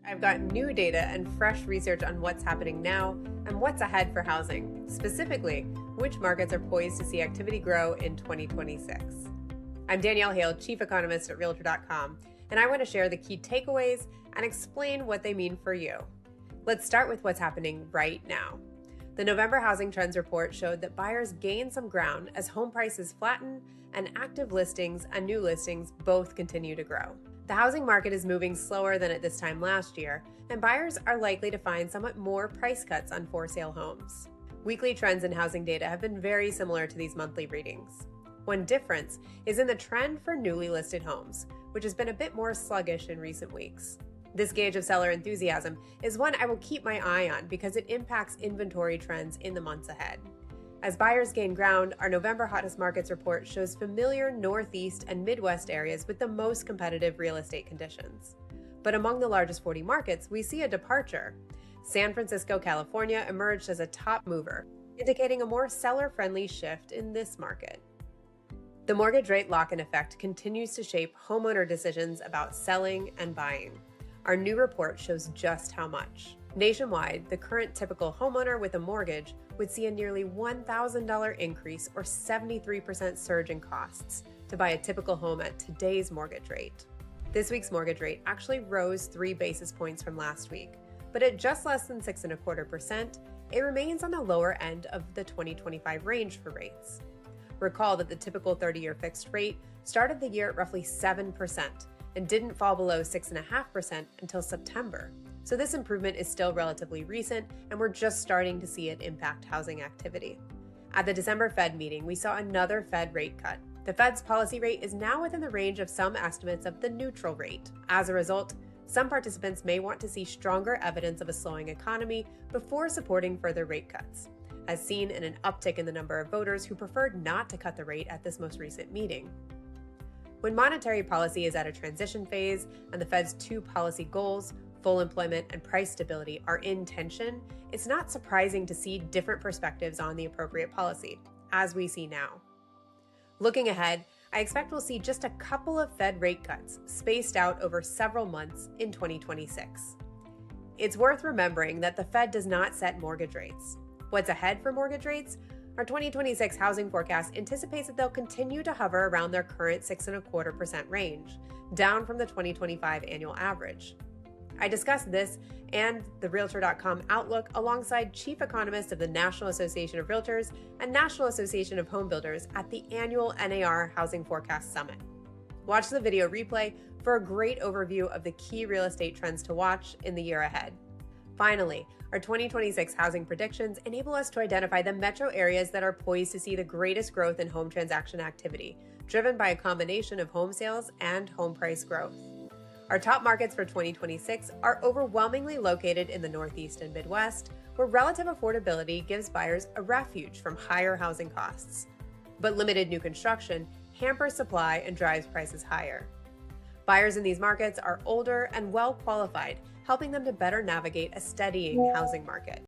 I've got new data and fresh research on what's happening now and what's ahead for housing, specifically which markets are poised to see activity grow in 2026. I'm Danielle Hale, Chief Economist at Realtor.com, and I want to share the key takeaways and explain what they mean for you. Let's start with what's happening right now. The November Housing Trends Report showed that buyers gained some ground as home prices flatten and active listings and new listings both continue to grow. The housing market is moving slower than at this time last year, and buyers are likely to find somewhat more price cuts on for-sale homes. Weekly trends in housing data have been very similar to these monthly readings. One difference is in the trend for newly listed homes, which has been a bit more sluggish in recent weeks. This gauge of seller enthusiasm is one I will keep my eye on because it impacts inventory trends in the months ahead. As buyers gain ground, our November Hottest Markets report shows familiar Northeast and Midwest areas with the most competitive real estate conditions. But among the largest 40 markets, we see a departure. San Francisco, California emerged as a top mover, indicating a more seller-friendly shift in this market. The mortgage rate lock-in effect continues to shape homeowner decisions about selling and buying. Our new report shows just how much. Nationwide, the current typical homeowner with a mortgage would see a nearly $1,000 increase or 73% surge in costs to buy a typical home at today's mortgage rate. This week's mortgage rate actually rose 3 basis points from last week, but at just less than 6.25%, it remains on the lower end of the 2025 range for rates. Recall that the typical 30-year fixed rate started the year at roughly 7% and didn't fall below 6.5% until September. So this improvement is still relatively recent, and we're just starting to see it impact housing activity. At the December Fed meeting, we saw another Fed rate cut. The Fed's policy rate is now within the range of some estimates of the neutral rate. As a result, some participants may want to see stronger evidence of a slowing economy before supporting further rate cuts, as seen in an uptick in the number of voters who preferred not to cut the rate at this most recent meeting. When monetary policy is at a transition phase and the Fed's two policy goals, full employment and price stability, are in tension, it's not surprising to see different perspectives on the appropriate policy, as we see now. Looking ahead, I expect we'll see just a couple of Fed rate cuts spaced out over several months in 2026. It's worth remembering that the Fed does not set mortgage rates. What's ahead for mortgage rates? Our 2026 housing forecast anticipates that they'll continue to hover around their current 6.25% range, down from the 2025 annual average. I discussed this and the Realtor.com outlook alongside Chief Economist of the National Association of Realtors and National Association of Home Builders at the annual NAR Housing Forecast Summit. Watch the video replay for a great overview of the key real estate trends to watch in the year ahead. Finally, our 2026 housing predictions enable us to identify the metro areas that are poised to see the greatest growth in home transaction activity, driven by a combination of home sales and home price growth. Our top markets for 2026 are overwhelmingly located in the Northeast and Midwest, where relative affordability gives buyers a refuge from higher housing costs. But limited new construction hampers supply and drives prices higher. Buyers in these markets are older and well qualified, helping them to better navigate a steadying housing market.